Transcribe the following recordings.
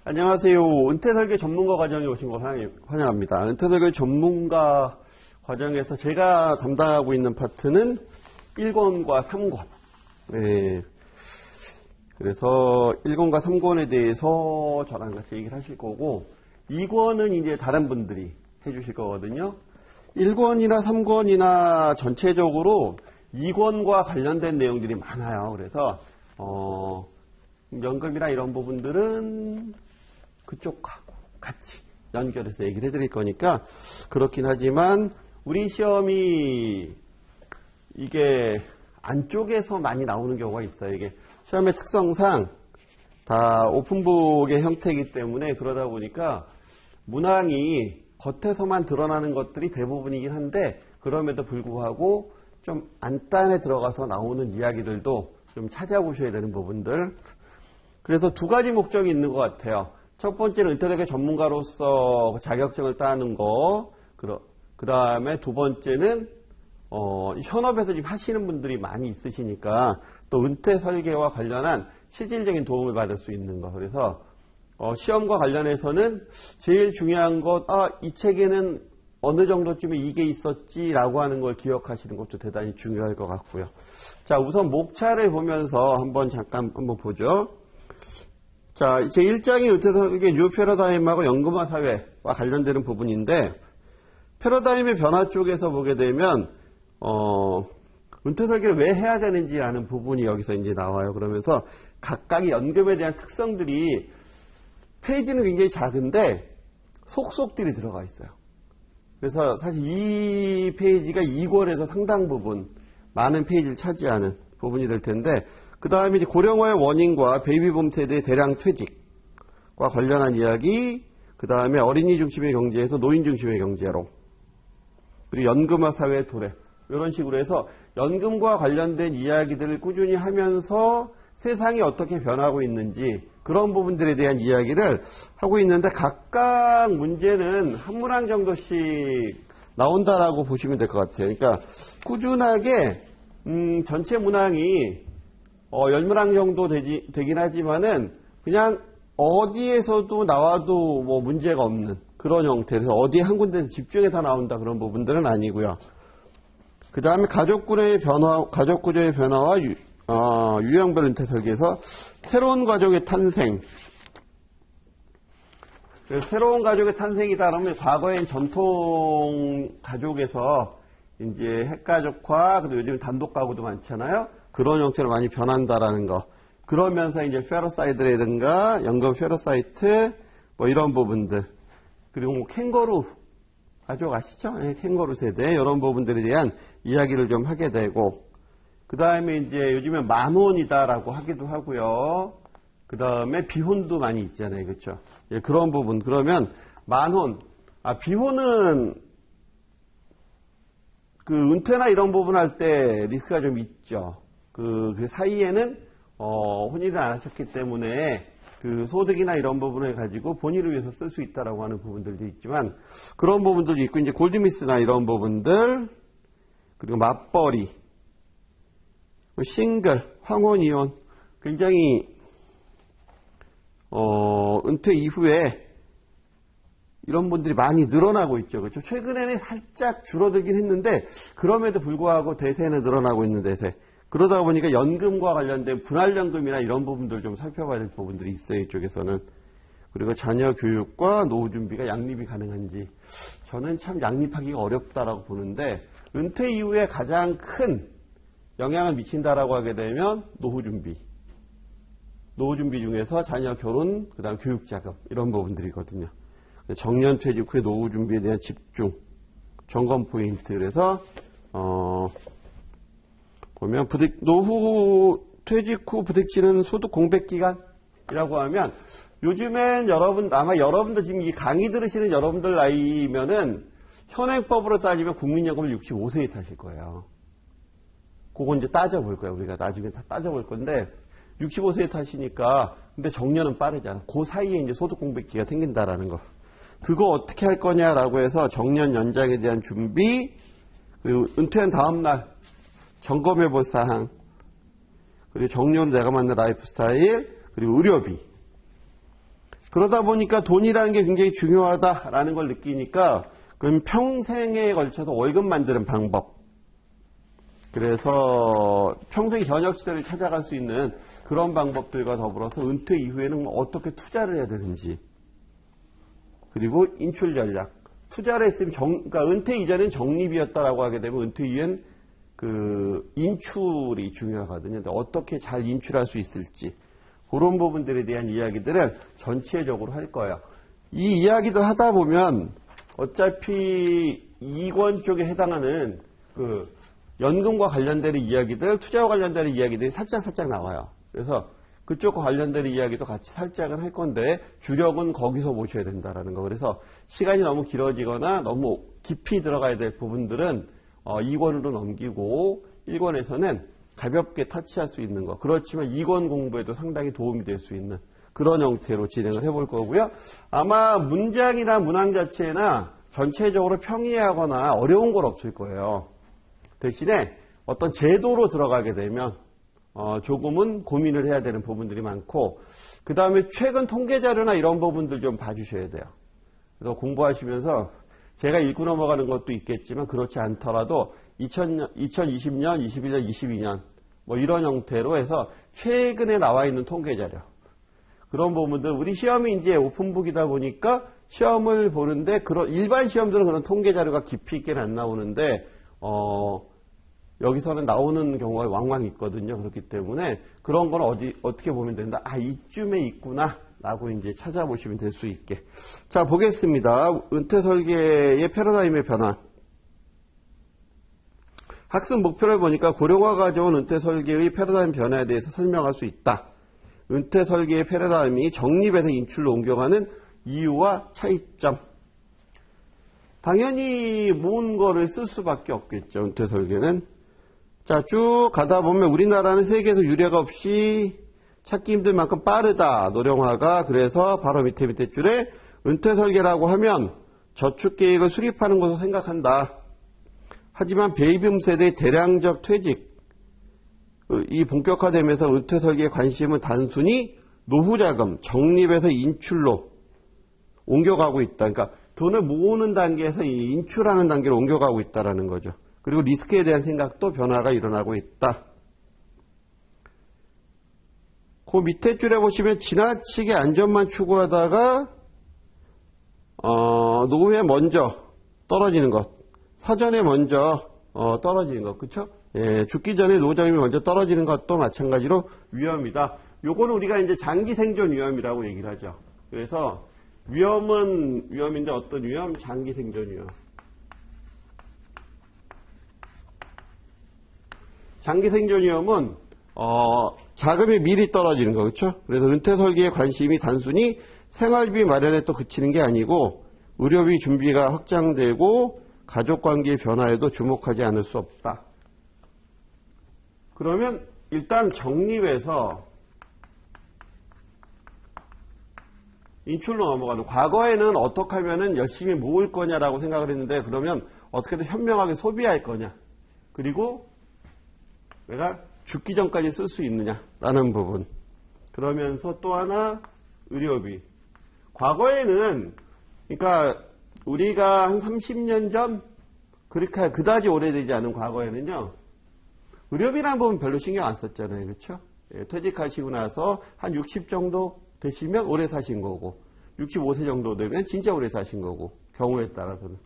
안녕하세요. 은퇴설계 전문가 과정에 오신 걸 환영합니다. 은퇴설계 전문가 과정에서 제가 담당하고 있는 파트는 1권과 3권. 네. 그래서 1권과 3권에 대해서 저랑 같이 얘기를 하실 거고, 2권은 이제 다른 분들이 해주실 거거든요. 1권이나 3권이나 전체적으로 2권과 관련된 내용들이 많아요. 그래서, 연금이나 이런 부분들은 그쪽하고 같이 연결해서 얘기를 해드릴 거니까 그렇긴 하지만 우리 시험이 이게 안쪽에서 많이 나오는 경우가 있어요. 이게 시험의 특성상 다 오픈북의 형태이기 때문에 그러다 보니까 문항이 겉에서만 드러나는 것들이 대부분이긴 한데 그럼에도 불구하고 좀 안단에 들어가서 나오는 이야기들도 좀 찾아보셔야 되는 부분들. 그래서 두 가지 목적이 있는 것 같아요. 첫 번째는 은퇴설계 전문가로서 자격증을 따는 거, 그 다음에 두 번째는 현업에서 지금 하시는 분들이 많이 있으시니까 또 은퇴설계와 관련한 실질적인 도움을 받을 수 있는 거. 그래서 시험과 관련해서는 제일 중요한 것, 이 책에는 어느 정도쯤에 이게 있었지라고 하는 걸 기억하시는 것도 대단히 중요할 것 같고요. 자, 우선 목차를 보면서 잠깐 한번 보죠. 자, 제 1장이 은퇴설계 뉴 패러다임하고 연금화 사회와 관련되는 부분인데, 패러다임의 변화 쪽에서 보게 되면, 은퇴설계를 왜 해야 되는지라는 부분이 여기서 이제 나와요. 그러면서 각각의 연금에 대한 특성들이 페이지는 굉장히 작은데 속속들이 들어가 있어요. 그래서 사실 이 페이지가 2권에서 상당 부분, 많은 페이지를 차지하는 부분이 될 텐데, 그 다음에 이제 고령화의 원인과 베이비붐 세대의 대량 퇴직과 관련한 이야기, 그 다음에 어린이 중심의 경제에서 노인 중심의 경제로, 그리고 연금화 사회의 도래, 이런 식으로 해서 연금과 관련된 이야기들을 꾸준히 하면서 세상이 어떻게 변하고 있는지 그런 부분들에 대한 이야기를 하고 있는데 각각 문제는 한 문항 정도씩 나온다라고 보시면 될 것 같아요. 그러니까 꾸준하게 전체 문항이 10문항 정도 되긴 하지만은 그냥 어디에서도 나와도 뭐 문제가 없는 그런 형태에서 어디 한 군데서 집중해서 나온다 그런 부분들은 아니고요. 그 다음에 가족 구조의 변화와 유형별 은퇴설계에서 새로운 가족의 탄생. 새로운 가족의 탄생이다 그러면 과거엔 전통 가족에서 이제 핵가족화, 그리고 요즘 단독 가구도 많잖아요. 그런 형태로 많이 변한다라는 거. 그러면서 이제 페러사이드라든가 연금 페러사이트 뭐 이런 부분들. 그리고 뭐 캥거루 가족 아시죠? 네, 캥거루 세대 이런 부분들에 대한 이야기를 좀 하게 되고 그 다음에 이제 요즘에 만혼이다라고 하기도 하고요. 그 다음에 비혼도 많이 있잖아요. 그렇죠? 예, 그런 부분. 그러면 만혼, 비혼은 그 은퇴나 이런 부분 할 때 리스크가 좀 있죠. 그 사이에는 혼인을 안 하셨기 때문에 그 소득이나 이런 부분을 가지고 본인을 위해서 쓸 수 있다라고 하는 부분들도 있지만 그런 부분들도 있고 이제 골드미스나 이런 부분들 그리고 맞벌이, 싱글, 황혼 이혼 굉장히 은퇴 이후에 이런 분들이 많이 늘어나고 있죠. 그렇죠? 최근에는 살짝 줄어들긴 했는데 그럼에도 불구하고 대세는 늘어나고 있는 대세. 그러다 보니까 연금과 관련된 분할연금이나 이런 부분들 좀 살펴봐야 될 부분들이 있어요. 이쪽에서는. 그리고 자녀 교육과 노후 준비가 양립이 가능한지. 저는 참 양립하기가 어렵다라고 보는데 은퇴 이후에 가장 큰 영향을 미친다라고 하게 되면 노후 준비. 노후 준비 중에서 자녀 결혼, 그 다음 교육 자금 이런 부분들이거든요. 정년 퇴직 후에 노후 준비에 대한 집중, 점검 포인트. 그래서 보면 노후 퇴직 후 부딪히는 소득 공백 기간이라고 하면 요즘엔 아마 여러분들 지금 이 강의 들으시는 여러분들 나이면은 현행법으로 따지면 국민연금을 65세에 타실 거예요. 그거 이제 따져볼 거예요. 우리가 나중에 다 따져볼 건데 65세에 타시니까 근데 정년은 빠르잖아. 그 사이에 이제 소득 공백기가 생긴다라는 거. 그거 어떻게 할 거냐라고 해서 정년 연장에 대한 준비, 그리고 은퇴한 다음날 점검해 볼 사항, 그리고 정년으로 내가 맞는 라이프 스타일, 그리고 의료비. 그러다 보니까 돈이라는 게 굉장히 중요하다라는 걸 느끼니까 그럼 평생에 걸쳐서 월급 만드는 방법. 그래서 평생 현역시대를 찾아갈 수 있는 그런 방법들과 더불어서 은퇴 이후에는 어떻게 투자를 해야 되는지. 그리고 인출 전략. 투자를 했으면 그러니까 은퇴 이전엔 적립이었다라고 하게 되면 은퇴 이후엔 그 인출이 중요하거든요. 근데 어떻게 잘 인출할 수 있을지. 그런 부분들에 대한 이야기들을 전체적으로 할 거예요. 이 이야기들 하다 보면 어차피 이권 쪽에 해당하는 그 연금과 관련되는 이야기들, 투자와 관련되는 이야기들이 살짝 나와요. 그래서 그쪽과 관련되는 이야기도 같이 살짝은 할 건데 주력은 거기서 보셔야 된다라는 거. 그래서 시간이 너무 길어지거나 너무 깊이 들어가야 될 부분들은 2권으로 넘기고 1권에서는 가볍게 터치할 수 있는 거. 그렇지만 2권 공부에도 상당히 도움이 될 수 있는 그런 형태로 진행을 해볼 거고요. 아마 문장이나 문항 자체나 전체적으로 평이하거나 어려운 건 없을 거예요. 대신에 어떤 제도로 들어가게 되면 조금은 고민을 해야 되는 부분들이 많고, 그 다음에 최근 통계 자료나 이런 부분들 좀 봐주셔야 돼요. 그래서 공부하시면서 제가 읽고 넘어가는 것도 있겠지만 그렇지 않더라도 2020년, 21년, 22년 뭐 이런 형태로 해서 최근에 나와 있는 통계 자료, 그런 부분들, 우리 시험이 이제 오픈북이다 보니까 시험을 보는데 그런 일반 시험들은 그런 통계 자료가 깊이 있게는 안 나오는데 여기서는 나오는 경우가 왕왕 있거든요. 그렇기 때문에 그런 건 어떻게 보면 된다. 아, 이쯤에 있구나 라고 이제 찾아보시면 될 수 있게. 자, 보겠습니다. 은퇴 설계의 패러다임의 변화. 학습 목표를 보니까 고령화 가져온 은퇴 설계의 패러다임 변화에 대해서 설명할 수 있다. 은퇴 설계의 패러다임이 적립에서 인출로 옮겨가는 이유와 차이점. 당연히 모은 거를 쓸 수밖에 없겠죠. 은퇴 설계는. 자, 쭉 가다 보면 우리나라는 세계에서 유례가 없이 찾기 힘들 만큼 빠르다. 노령화가. 그래서 바로 밑에 줄에 은퇴 설계라고 하면 저축 계획을 수립하는 것으로 생각한다. 하지만 베이비붐 세대의 대량적 퇴직, 이 본격화되면서 은퇴 설계의 관심은 단순히 노후자금, 적립에서 인출로 옮겨가고 있다. 그러니까 돈을 모으는 단계에서 이 인출하는 단계로 옮겨가고 있다는 거죠. 그리고 리스크에 대한 생각도 변화가 일어나고 있다. 그 밑에 줄에 보시면 지나치게 안전만 추구하다가 노후에 먼저 떨어지는 것, 사전에 먼저 떨어지는 것, 그렇죠? 예, 죽기 전에 노후자금이 먼저 떨어지는 것도 마찬가지로 위험이다. 요거는 우리가 이제 장기 생존 위험이라고 얘기를 하죠. 그래서 위험은 위험인데 어떤 위험? 장기 생존 위험. 장기 생존 위험은 자금이 미리 떨어지는 거, 그렇죠? 그래서 은퇴 설계에 관심이 단순히 생활비 마련에 또 그치는 게 아니고 의료비 준비가 확장되고 가족관계의 변화에도 주목하지 않을 수 없다. 그러면 일단 적립에서 인출로 넘어가는, 과거에는 어떻게 하면은 열심히 모을 거냐라고 생각을 했는데 그러면 어떻게든 현명하게 소비할 거냐, 그리고 내가 죽기 전까지 쓸 수 있느냐라는 부분. 그러면서 또 하나 의료비. 과거에는 그러니까 우리가 한 30년 전, 그렇게 그다지 오래되지 않은 과거에는요, 의료비라는 부분 별로 신경 안 썼잖아요. 그렇죠? 예, 퇴직하시고 나서 한 60 정도 되시면 오래 사신 거고, 65세 정도 되면 진짜 오래 사신 거고, 경우에 따라서는.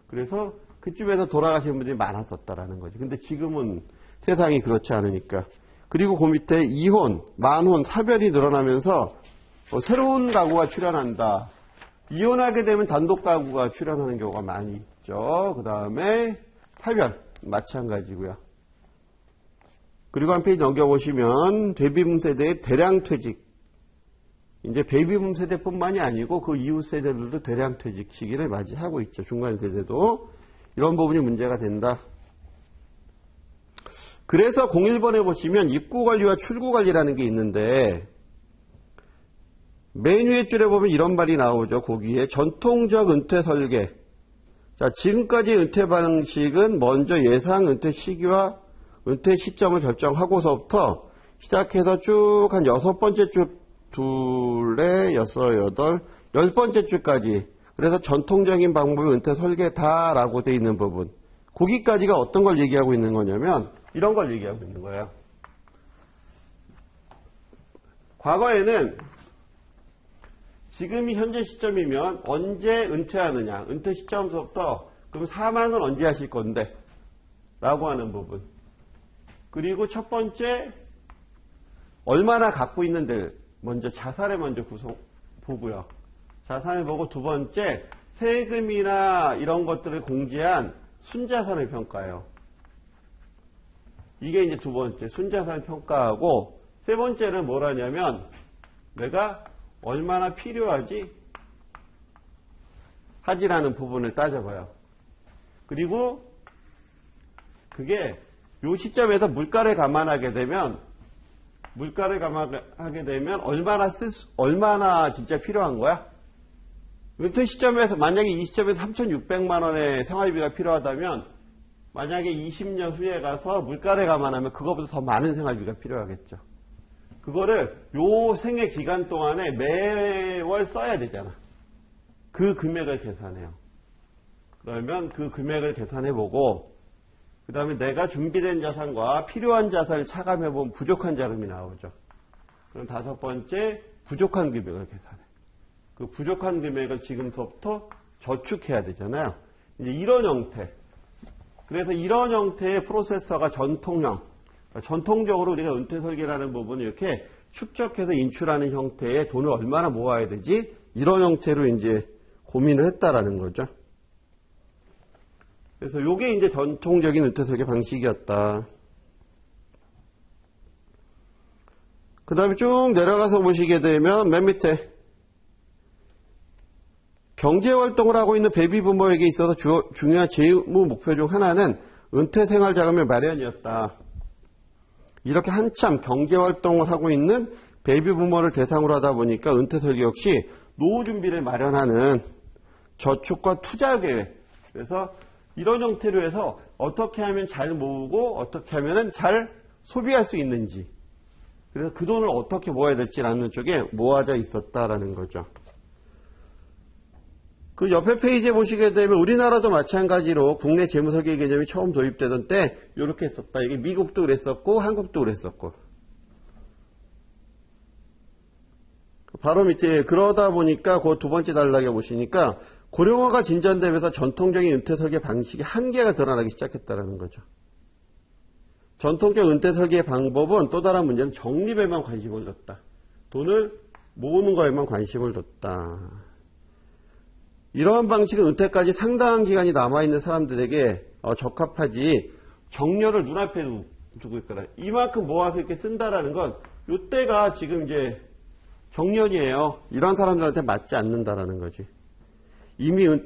그래서 그쯤에서 돌아가시는 분들이 많았었다라는 거죠. 근데 지금은 세상이 그렇지 않으니까. 그리고 그 밑에 이혼, 만혼, 사별이 늘어나면서 새로운 가구가 출현한다. 이혼하게 되면 단독 가구가 출현하는 경우가 많이 있죠. 그 다음에 사별, 마찬가지고요. 그리고 한 페이지 넘겨보시면 베이비붐 세대의 대량 퇴직. 이제 베이비붐 세대뿐만이 아니고 그 이후 세대들도 대량 퇴직 시기를 맞이하고 있죠. 중간 세대도. 이런 부분이 문제가 된다. 그래서 01번에 보시면 입구관리와 출구관리라는 게 있는데 맨 위에 줄에 보면 이런 말이 나오죠. 거기에 전통적 은퇴 설계. 자, 지금까지 은퇴 방식은 먼저 예상 은퇴 시기와 은퇴 시점을 결정하고서부터 시작해서 쭉 한 6번째 줄 둘, 넷, 여섯, 여덟, 10번째 줄까지. 그래서 전통적인 방법이 은퇴 설계다라고 돼 있는 부분. 거기까지가 어떤 걸 얘기하고 있는 거냐면 이런 걸 얘기하고 있는 거예요. 과거에는 지금이 현재 시점이면 언제 은퇴하느냐. 은퇴 시점부터 그럼 사망은 언제 하실 건데? 라고 하는 부분. 그리고 첫 번째 얼마나 갖고 있는데 먼저 자산을 먼저 보고요. 자산을 보고 두 번째 세금이나 이런 것들을 공제한 순자산을 평가해요. 이게 이제 두 번째 순자산을 평가하고 세 번째는 뭘 하냐면 내가 얼마나 필요하지 하지라는 부분을 따져봐요. 그리고 그게 요 시점에서 물가를 감안하게 되면 얼마나 진짜 필요한 거야? 은퇴 시점에서 만약에 이 시점에서 3,600만 원의 생활비가 필요하다면 만약에 20년 후에 가서 물가를 감안하면 그거보다 더 많은 생활비가 필요하겠죠. 그거를 요 생애 기간 동안에 매월 써야 되잖아. 그 금액을 계산해요. 그러면 그 금액을 계산해보고 그 다음에 내가 준비된 자산과 필요한 자산을 차감해보면 부족한 자금이 나오죠. 그럼 다섯 번째 부족한 금액을 계산해. 그 부족한 금액을 지금부터 저축해야 되잖아요. 이제 이런 형태. 그래서 이런 형태의 프로세서가 전통형. 전통적으로 우리가 은퇴 설계라는 부분을 이렇게 축적해서 인출하는 형태의 돈을 얼마나 모아야 되지? 이런 형태로 이제 고민을 했다라는 거죠. 그래서 요게 이제 전통적인 은퇴 설계 방식이었다. 그 다음에 쭉 내려가서 보시게 되면 맨 밑에 경제활동을 하고 있는 베이비부머에게 있어서 중요한 재무 목표 중 하나는 은퇴 생활 자금의 마련이었다. 이렇게 한참 경제활동을 하고 있는 베이비부머를 대상으로 하다 보니까 은퇴 설계 역시 노후 준비를 마련하는 저축과 투자 계획. 그래서 이런 형태로 해서 어떻게 하면 잘 모으고 어떻게 하면 잘 소비할 수 있는지. 그래서 그 돈을 어떻게 모아야 될지라는 쪽에 모아져 있었다라는 거죠. 그 옆에 페이지에 보시게 되면 우리나라도 마찬가지로 국내 재무설계 개념이 처음 도입되던 때 이렇게 했었다. 이게 미국도 그랬었고 한국도 그랬었고. 바로 밑에 그러다 보니까 그 두 번째 단락에 보시니까 고령화가 진전되면서 전통적인 은퇴 설계 방식의 한계가 드러나기 시작했다는 거죠. 전통적 은퇴 설계 방법은 또 다른 문제는 적립에만 관심을 뒀다. 돈을 모으는 거에만 관심을 뒀다. 이러한 방식은 은퇴까지 상당한 기간이 남아있는 사람들에게 적합하지 정년을 눈앞에 두고 있거나 이만큼 모아서 이렇게 쓴다라는 건 이때가 지금 이제 정년이에요. 이런 사람들한테 맞지 않는다라는 거지.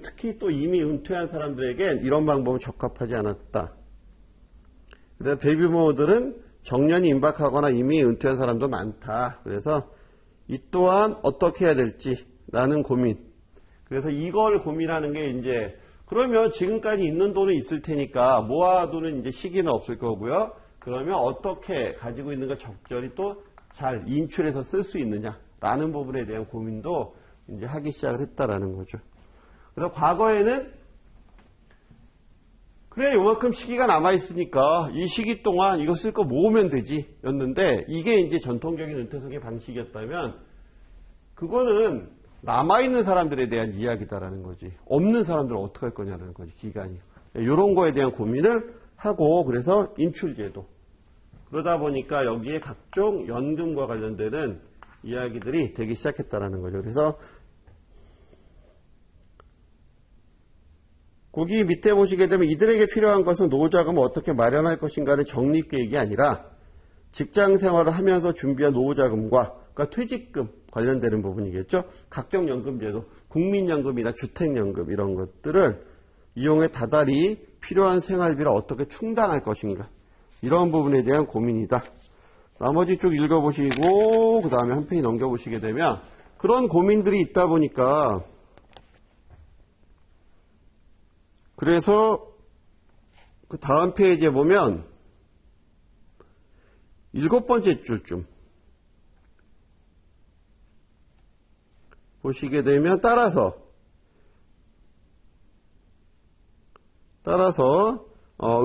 특히 또 이미 은퇴한 사람들에게 이런 방법은 적합하지 않았다. 그래서 베이비부머들은 정년이 임박하거나 이미 은퇴한 사람도 많다. 그래서 이 또한 어떻게 해야 될지라는 고민. 그래서 이걸 고민하는 게 이제 그러면 지금까지 있는 돈은 있을 테니까 모아두는 이제 시기는 없을 거고요. 그러면 어떻게 가지고 있는 걸 적절히 또 잘 인출해서 쓸 수 있느냐라는 부분에 대한 고민도 이제 하기 시작을 했다라는 거죠. 그래서 과거에는 그래 요만큼 시기가 남아있으니까 이 시기 동안 이거 쓸 거 모으면 되지 였는데 이게 이제 전통적인 은퇴 설계 방식이었다면 그거는 남아있는 사람들에 대한 이야기다라는 거지. 없는 사람들은 어떻게 할 거냐는 거지, 기간이. 이런 거에 대한 고민을 하고, 그래서 인출제도. 그러다 보니까 여기에 각종 연금과 관련되는 이야기들이 되기 시작했다라는 거죠. 그래서, 거기 밑에 보시게 되면 이들에게 필요한 것은 노후자금을 어떻게 마련할 것인가는 적립계획이 아니라 직장 생활을 하면서 준비한 노후자금과 그러니까 퇴직금 관련되는 부분이겠죠. 각종 연금제도, 국민연금이나 주택연금 이런 것들을 이용해 다달이 필요한 생활비를 어떻게 충당할 것인가. 이런 부분에 대한 고민이다. 나머지 쭉 읽어보시고 그 다음에 한 페이지 넘겨보시게 되면 그런 고민들이 있다 보니까 그래서 그 다음 페이지에 보면 7번째 줄쯤 보시게 되면 따라서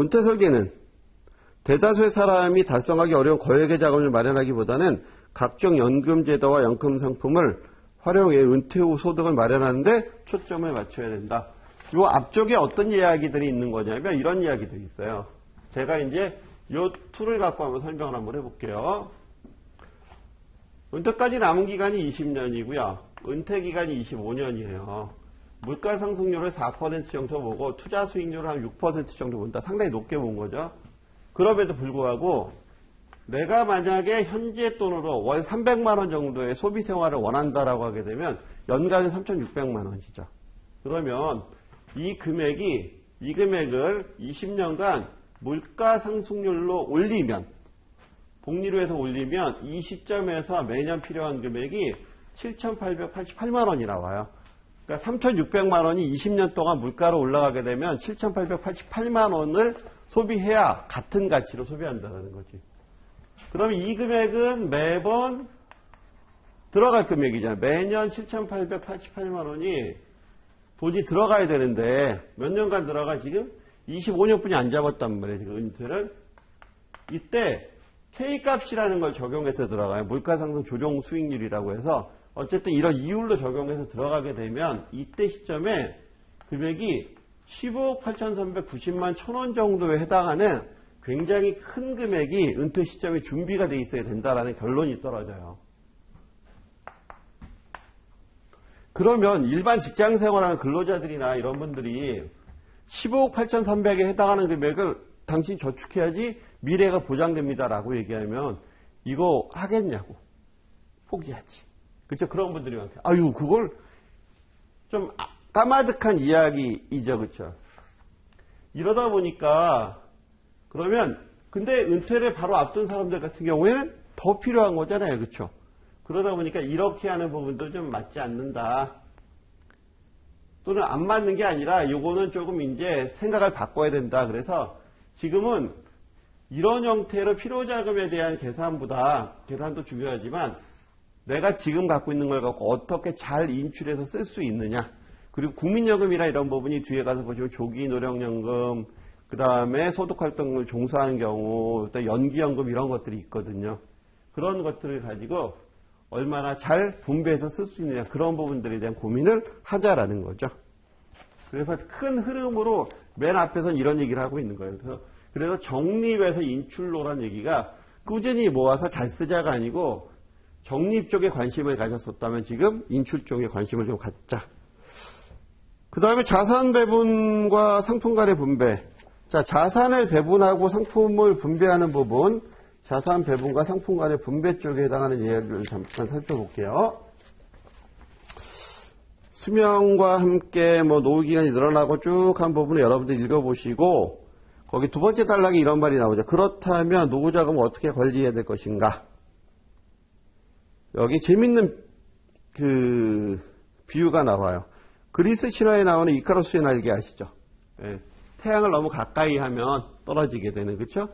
은퇴 설계는 대다수의 사람이 달성하기 어려운 거액의 자금을 마련하기보다는 각종 연금 제도와 연금 상품을 활용해 은퇴 후 소득을 마련하는데 초점을 맞춰야 된다. 요 앞쪽에 어떤 이야기들이 있는 거냐면 이런 이야기들이 있어요. 제가 이제 요 툴을 갖고 한번 설명을 한번 해볼게요. 은퇴까지 남은 기간이 20년이고요. 은퇴 기간이 25년이에요. 물가 상승률을 4% 정도 보고 투자 수익률을 한 6% 정도 본다. 상당히 높게 본 거죠. 그럼에도 불구하고 내가 만약에 현재 돈으로 월 300만 원 정도의 소비 생활을 원한다라고 하게 되면 연간은 3,600만 원이죠. 그러면 이 금액을 20년간 물가 상승률로 올리면, 복리로 해서 올리면 이 시점에서 매년 필요한 금액이 7,888만 원이 나와요. 그러니까 3,600만 원이 20년 동안 물가로 올라가게 되면 7,888만 원을 소비해야 같은 가치로 소비한다는 거지. 그러면 이 금액은 매번 들어갈 금액이잖아요. 매년 7,888만 원이 돈이 들어가야 되는데 몇 년간 들어가 지금 25년뿐이 안 잡았단 말이에요. 지금 은퇴를. 이때 K값이라는 걸 적용해서 들어가요. 물가상승 조정 수익률이라고 해서 어쨌든 이런 이율로 적용해서 들어가게 되면 이때 시점에 금액이 15억 8,390만 1,000원 정도에 해당하는 굉장히 큰 금액이 은퇴 시점에 준비가 돼 있어야 된다라는 결론이 떨어져요. 그러면 일반 직장 생활하는 근로자들이나 이런 분들이 15억 8,300에 해당하는 금액을 당신이 저축해야지 미래가 보장됩니다라고 얘기하면 이거 하겠냐고. 포기하지. 그렇죠? 그런 분들이 많아요. 아유, 그걸 좀 까마득한 이야기이죠. 그렇죠? 이러다 보니까 그러면 근데 은퇴를 바로 앞둔 사람들 같은 경우에는 더 필요한 거잖아요. 그렇죠? 그러다 보니까 이렇게 하는 부분도 좀 맞지 않는다. 또는 안 맞는 게 아니라 요거는 조금 이제 생각을 바꿔야 된다. 그래서 지금은 이런 형태로 필요자금에 대한 계산보다 계산도 중요하지만 내가 지금 갖고 있는 걸 갖고 어떻게 잘 인출해서 쓸 수 있느냐. 그리고 국민연금이나 이런 부분이 뒤에 가서 보시면 조기 노령연금, 그 다음에 소득활동을 종사하는 경우, 또 연기연금 이런 것들이 있거든요. 그런 것들을 가지고 얼마나 잘 분배해서 쓸 수 있느냐. 그런 부분들에 대한 고민을 하자라는 거죠. 그래서 큰 흐름으로 맨 앞에서는 이런 얘기를 하고 있는 거예요. 그래서 적립에서 인출로란 얘기가 꾸준히 모아서 잘 쓰자가 아니고 적립 쪽에 관심을 가졌었다면 지금 인출 쪽에 관심을 좀 갖자. 그 다음에 자산 배분과 상품 간의 분배. 자, 자산을 배분하고 상품을 분배하는 부분, 자산 배분과 상품 간의 분배 쪽에 해당하는 예를 잠깐 살펴볼게요. 수명과 함께 노후 기간이 늘어나고 쭉 한 부분을 여러분들 읽어보시고 거기 두 번째 단락에 이런 말이 나오죠. 그렇다면 노후 자금을 어떻게 관리해야 될 것인가? 여기 재밌는 그 비유가 나와요. 그리스 신화에 나오는 이카루스의 날개 아시죠? 예, 태양을 너무 가까이 하면 떨어지게 되는, 그렇죠?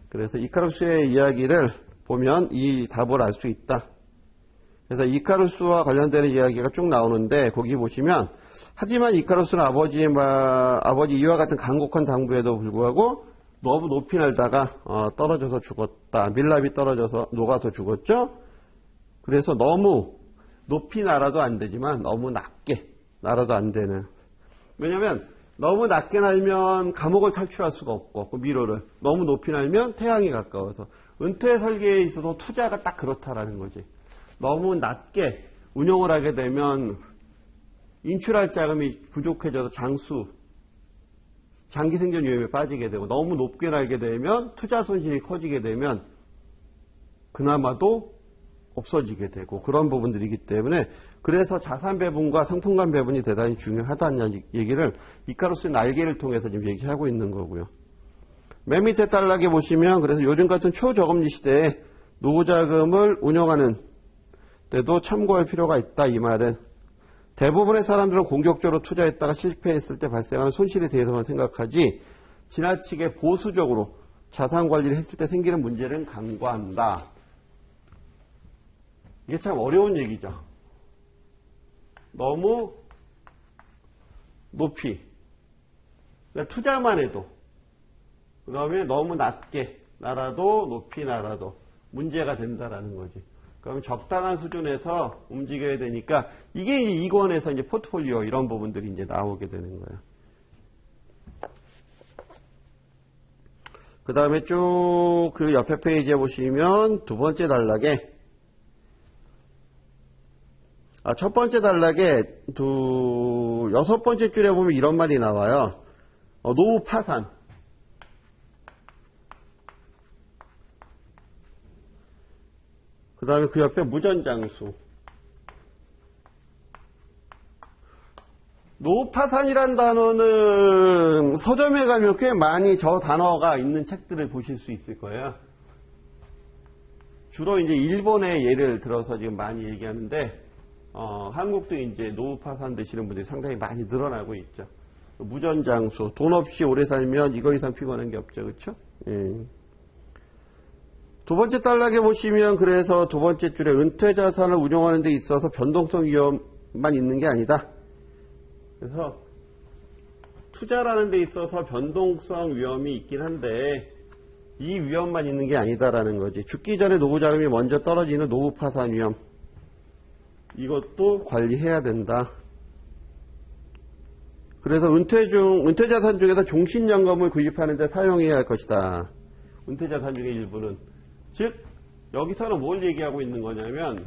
그래서 이카루스의 이야기를 보면 이 답을 알 수 있다. 그래서 이카루스와 관련되는 이야기가 쭉 나오는데 거기 보시면 하지만 이카루스는 아버지 이와 같은 간곡한 당부에도 불구하고 너무 높이 날다가 떨어져서 죽었다. 밀랍이 떨어져서 녹아서 죽었죠. 그래서 너무 높이 날아도 안 되지만 너무 낮게 날아도 안 되는. 왜냐하면 너무 낮게 날면 감옥을 탈출할 수가 없고 그 미로를 너무 높이 날면 태양이 가까워서 은퇴 설계에 있어서 투자가 딱 그렇다라는 거지. 너무 낮게 운용을 하게 되면 인출할 자금이 부족해져서 장기 생존 위험에 빠지게 되고 너무 높게 날게 되면 투자 손실이 커지게 되면 그나마도 없어지게 되고 그런 부분들이기 때문에 그래서 자산 배분과 상품 간 배분이 대단히 중요하다는 얘기를 이카루스의 날개를 통해서 지금 얘기하고 있는 거고요. 맨 밑에 단락에 보시면 그래서 요즘 같은 초저금리 시대에 노후자금을 운영하는 때도 참고할 필요가 있다. 이 말은 대부분의 사람들은 공격적으로 투자했다가 실패했을 때 발생하는 손실에 대해서만 생각하지 지나치게 보수적으로 자산 관리를 했을 때 생기는 문제를 간과한다. 이게 참 어려운 얘기죠. 너무 높이. 그러니까 투자만 해도. 그 다음에 너무 낮게 날아도 높이 날아도 문제가 된다라는 거지. 그럼 적당한 수준에서 움직여야 되니까 이게 이제 2권에서 이제 포트폴리오 이런 부분들이 이제 나오게 되는 거예요. 그 다음에 쭉 그 옆에 페이지에 보시면 두 번째 단락에 첫 번째 단락에 여섯 번째 줄에 보면 이런 말이 나와요. 노후 파산. 그 다음에 그 옆에 무전장수. 노후 파산이란 단어는 서점에 가면 꽤 많이 저 단어가 있는 책들을 보실 수 있을 거예요. 주로 이제 일본의 예를 들어서 지금 많이 얘기하는데, 한국도 이제 노후 파산 되시는 분들이 상당히 많이 늘어나고 있죠. 무전장수. 돈 없이 오래 살면 이거 이상 피곤한 게 없죠. 그렇죠? 예. 두 번째 단락에 보시면 그래서 두 번째 줄에 은퇴 자산을 운용하는 데 있어서 변동성 위험만 있는 게 아니다. 그래서 투자라는 데 있어서 변동성 위험이 있긴 한데 이 위험만 있는 게 아니다라는 거지. 죽기 전에 노후 자금이 먼저 떨어지는 노후 파산 위험. 이것도 관리해야 된다. 그래서 은퇴 자산 중에서 종신연금을 구입하는 데 사용해야 할 것이다. 은퇴 자산 중에 일부는. 즉 여기서는 뭘 얘기하고 있는 거냐면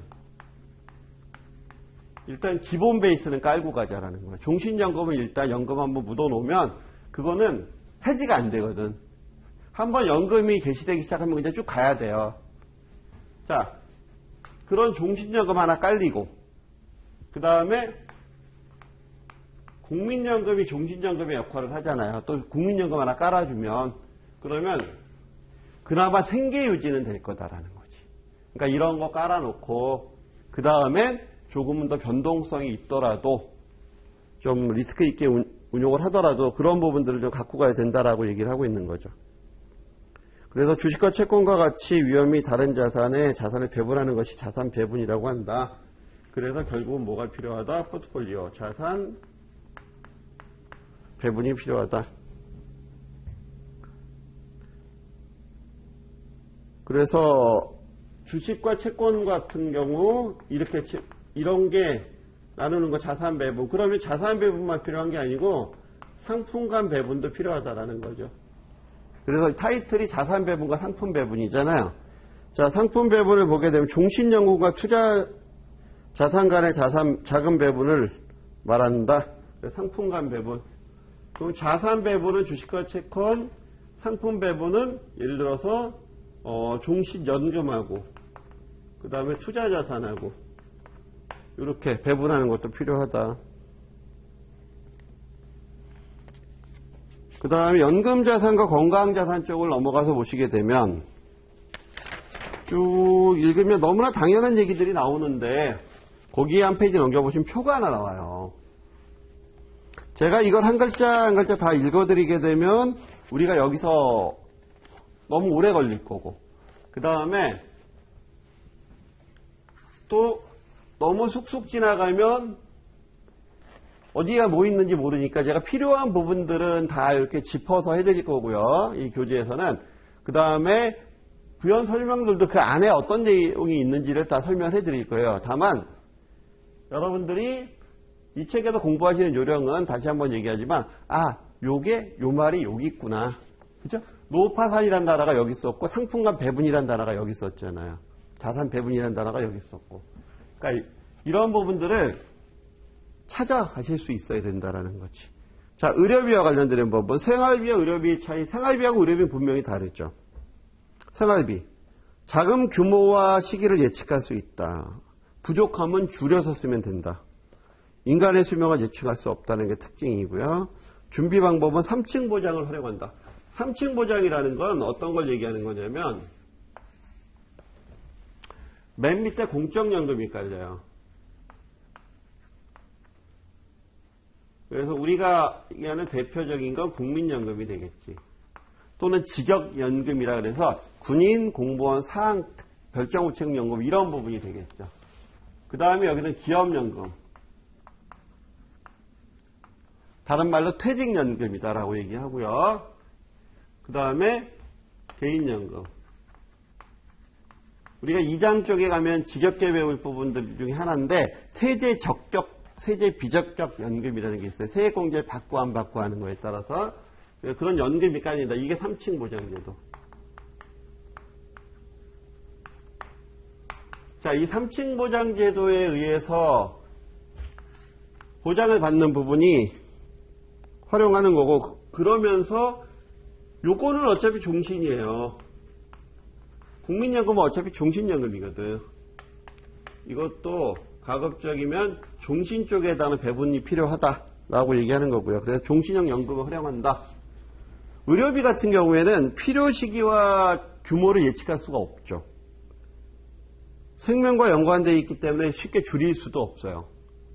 일단 기본 베이스는 깔고 가자라는 거예요. 종신연금은 일단 연금 한번 묻어놓으면 그거는 해지가 안 되거든. 한번 연금이 개시되기 시작하면 그냥 쭉 가야 돼요. 자, 그런 종신연금 하나 깔리고 그 다음에 국민연금이 종신연금의 역할을 하잖아요. 또 국민연금 하나 깔아주면 그러면 그나마 생계 유지는 될 거다라는 거지. 그러니까 이런 거 깔아놓고 그 다음에 조금은 더 변동성이 있더라도 좀 리스크 있게 운용을 하더라도 그런 부분들을 좀 갖고 가야 된다라고 얘기를 하고 있는 거죠. 그래서 주식과 채권과 같이 위험이 다른 자산을 배분하는 것이 자산 배분이라고 한다. 그래서 결국은 뭐가 필요하다? 포트폴리오, 자산 배분이 필요하다. 그래서 주식과 채권 같은 경우 이런 게 나누는 거 자산 배분. 그러면 자산 배분만 필요한 게 아니고 상품간 배분도 필요하다라는 거죠. 그래서 타이틀이 자산 배분과 상품 배분이잖아요. 자, 상품 배분을 보게 되면 종신연금과 투자 자산 간의 자금 배분을 말한다. 상품간 배분. 그럼 자산 배분은 주식과 채권, 상품 배분은 예를 들어서 종신연금하고 그 다음에 투자자산하고 이렇게 배분하는 것도 필요하다. 그 다음에 연금자산과 건강자산 쪽을 넘어가서 보시게 되면 쭉 읽으면 너무나 당연한 얘기들이 나오는데 거기에 한 페이지 넘겨보시면 표가 하나 나와요. 제가 이걸 한 글자 한 글자 다 읽어드리게 되면 우리가 여기서 너무 오래 걸릴 거고 그 다음에 또 너무 쑥쑥 지나가면 어디가 뭐 있는지 모르니까 제가 필요한 부분들은 다 이렇게 짚어서 해드릴 거고요. 이 교재에서는. 그 다음에 부연 설명들도 그 안에 어떤 내용이 있는지를 다 설명해 드릴 거예요. 다만 여러분들이 이 책에서 공부하시는 요령은 다시 한번 얘기하지만 요 말이 여기 있구나. 그죠? 노파산이라는 단어가 여기 있었고 상품간 배분이라는 단어가 여기 있었잖아요. 자산 배분이라는 단어가 여기 있었고. 그러니까 이런 부분들을 찾아가실 수 있어야 된다라는 거지. 자, 의료비와 관련된 법은 생활비와 의료비의 차이. 생활비하고 의료비는 분명히 다르죠. 생활비. 자금 규모와 시기를 예측할 수 있다. 부족하면 줄여서 쓰면 된다. 인간의 수명을 예측할 수 없다는 게 특징이고요. 준비 방법은 3층 보장을 활용한다. 3층 보장이라는 건 어떤 걸 얘기하는 거냐면 맨 밑에 공적연금이 깔려요. 그래서 우리가 얘기하는 대표적인 건 국민연금이 되겠지. 또는 직역연금이라 그래서 군인, 공무원, 사항, 별정우체국연금 이런 부분이 되겠죠. 그 다음에 여기는 기업연금. 다른 말로 퇴직연금이다라고 얘기하고요. 그 다음에 개인연금. 우리가 2장 쪽에 가면 지겹게 배울 부분들 중에 하나인데 세제 적격, 세제 비적격 연금이라는 게 있어요. 세액공제를 받고 안 받고 하는 거에 따라서 그런 연금이 깔린다. 이게 3층 보장제도. 자, 이 3층 보장제도에 의해서 보장을 받는 부분이 활용하는 거고, 그러면서 요거는 어차피 종신이에요. 국민연금은 어차피 종신연금이거든. 이것도 가급적이면 종신 쪽에다는 배분이 필요하다라고 얘기하는 거고요. 그래서 종신형 연금을 활용한다. 의료비 같은 경우에는 필요 시기와 규모를 예측할 수가 없죠. 생명과 연관되어 있기 때문에 쉽게 줄일 수도 없어요.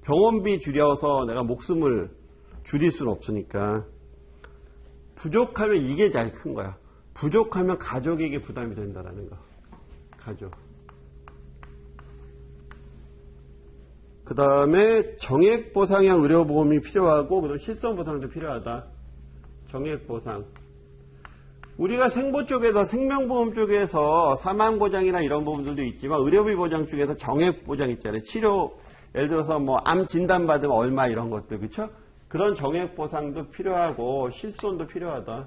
병원비 줄여서 내가 목숨을 줄일 수는 없으니까. 부족하면 이게 제일 큰 거야. 부족하면 가족에게 부담이 된다라는 거. 가족. 그 다음에 정액보상형 의료보험이 필요하고, 그다음 실손보상도 필요하다. 정액보상. 우리가 생보 쪽에서, 생명보험 쪽에서 사망보장이나 이런 부분들도 있지만, 의료비 보장 쪽에서 정액보장 있잖아요. 치료, 예를 들어서 뭐 암 진단 받으면 얼마 이런 것들, 그쵸? 그런 정액보상도 필요하고 실손도 필요하다.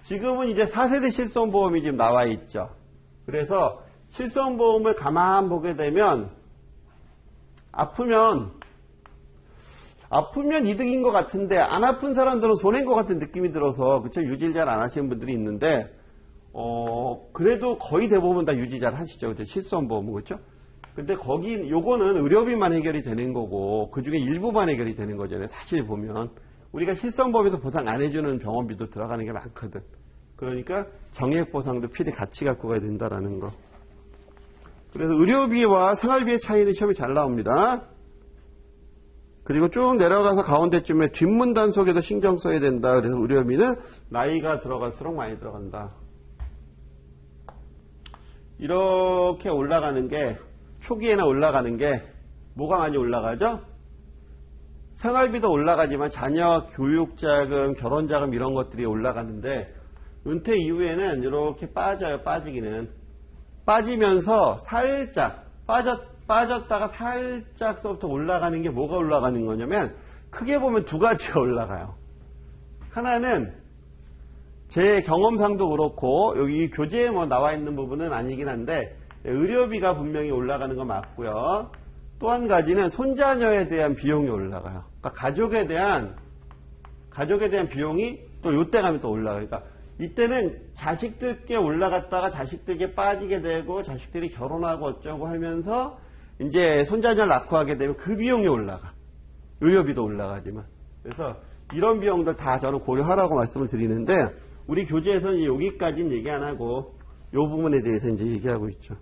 지금은 이제 4세대 실손보험이 지금 나와 있죠. 그래서 실손보험을 가만 보게 되면 아프면 이득인 것 같은데 안 아픈 사람들은 손해인 것 같은 느낌이 들어서, 그쵸? 유지를 잘 안 하시는 분들이 있는데 그래도 거의 대부분 다 유지 잘 하시죠. 그쵸? 실손보험은, 그쵸? 근데 요거는 의료비만 해결이 되는 거고, 그 중에 일부만 해결이 되는 거잖아요. 사실 보면. 우리가 실손보험에서 보상 안 해주는 병원비도 들어가는 게 많거든. 그러니까 정액보상도 필히 같이 갖고 가야 된다라는 거. 그래서 의료비와 생활비의 차이는 시험에 잘 나옵니다. 그리고 쭉 내려가서 가운데쯤에 뒷문 단속에도 신경 써야 된다. 그래서 의료비는 나이가 들어갈수록 많이 들어간다. 이렇게 올라가는 게, 초기에는 올라가는 게 뭐가 많이 올라가죠? 생활비도 올라가지만 자녀 교육자금, 결혼자금 이런 것들이 올라가는데, 은퇴 이후에는 이렇게 빠져요. 빠지기는. 빠지면서 살짝 빠졌다가 살짝서부터 올라가는 게 뭐가 올라가는 거냐면, 크게 보면 두 가지가 올라가요. 하나는 제 경험상도 그렇고 여기 교재에 뭐 나와 있는 부분은 아니긴 한데 의료비가 분명히 올라가는 건 맞고요. 또 한 가지는 손자녀에 대한 비용이 올라가요. 그러니까 가족에 대한 비용이 또 요때 가면 또 올라가요. 그러니까 이때는 자식들께 올라갔다가 자식들께 빠지게 되고 자식들이 결혼하고 어쩌고 하면서 이제 손자녀를 낳고 하게 되면 그 비용이 올라가. 의료비도 올라가지만. 그래서 이런 비용들 다 저는 고려하라고 말씀을 드리는데, 우리 교재에서는 여기까지는 얘기 안 하고 이 부분에 대해서 이제 얘기하고 있죠.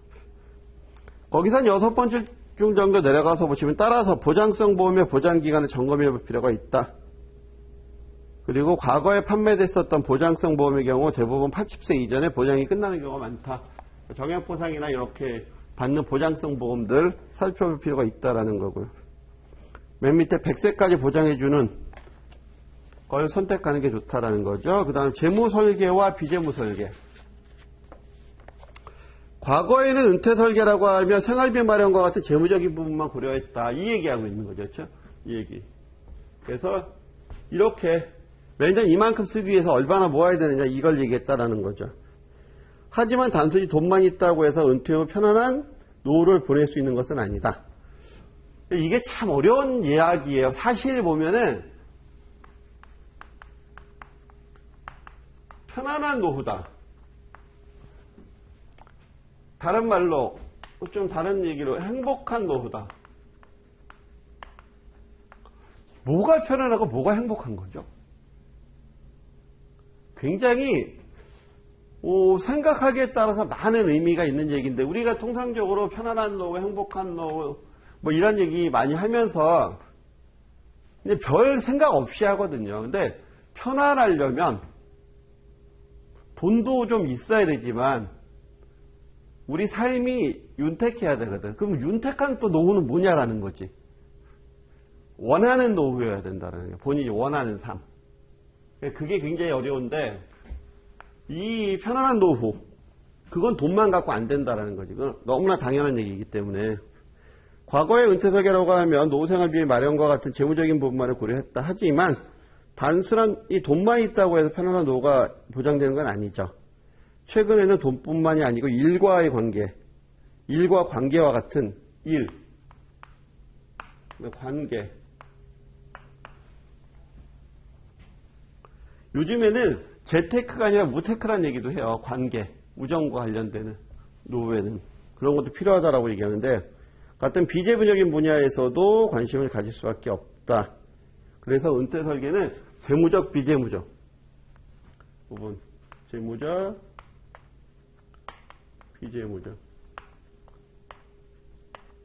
거기서 한 6번째 중 정도 내려가서 보시면, 따라서 보장성 보험의 보장기간을 점검해 볼 필요가 있다. 그리고 과거에 판매됐었던 보장성 보험의 경우 대부분 80세 이전에 보장이 끝나는 경우가 많다. 정액보상이나 이렇게 받는 보장성 보험들 살펴볼 필요가 있다라는 거고요. 맨 밑에 100세까지 보장해주는 걸 선택하는 게 좋다라는 거죠. 그 다음 재무 설계와 비재무 설계. 과거에는 은퇴 설계라고 하면 생활비 마련과 같은 재무적인 부분만 고려했다. 이 얘기하고 있는 거죠. 그렇죠? 이 얘기. 그래서 이렇게 매년 이만큼 쓰기 위해서 얼마나 모아야 되느냐, 이걸 얘기했다라는 거죠. 하지만 단순히 돈만 있다고 해서 은퇴 후 편안한 노후를 보낼 수 있는 것은 아니다. 이게 참 어려운 이야기예요. 사실 보면은 편안한 노후다. 다른 말로, 좀 다른 얘기로 행복한 노후다. 뭐가 편안하고 뭐가 행복한 거죠? 굉장히 생각하기에 따라서 많은 의미가 있는 얘기인데, 우리가 통상적으로 편안한 노후, 행복한 노후 뭐 이런 얘기 많이 하면서 이제 별 생각 없이 하거든요. 근데 편안하려면 돈도 좀 있어야 되지만 우리 삶이 윤택해야 되거든. 그럼 윤택한 또 노후는 뭐냐라는 거지. 원하는 노후여야 된다는 거예요. 본인이 원하는 삶. 그게 굉장히 어려운데 이 편안한 노후, 그건 돈만 갖고 안 된다는 거지. 그건 너무나 당연한 얘기이기 때문에 과거의 은퇴설계라고 하면 노후생활비의 마련과 같은 재무적인 부분만을 고려했다 하지만 단순한 이 돈만 있다고 해서 편안한 노후가 보장되는 건 아니죠. 최근에는 돈뿐만이 아니고 일과의 관계, 일과 관계와 같은 일, 관계. 요즘에는 재테크가 아니라 무테크라는 얘기도 해요. 관계, 우정과 관련되는 노후에는. 그런 것도 필요하다라고 얘기하는데 같은 비재무적인 분야에서도 관심을 가질 수밖에 없다. 그래서 은퇴 설계는 재무적, 비재무적 부분, 재무적, 비재무적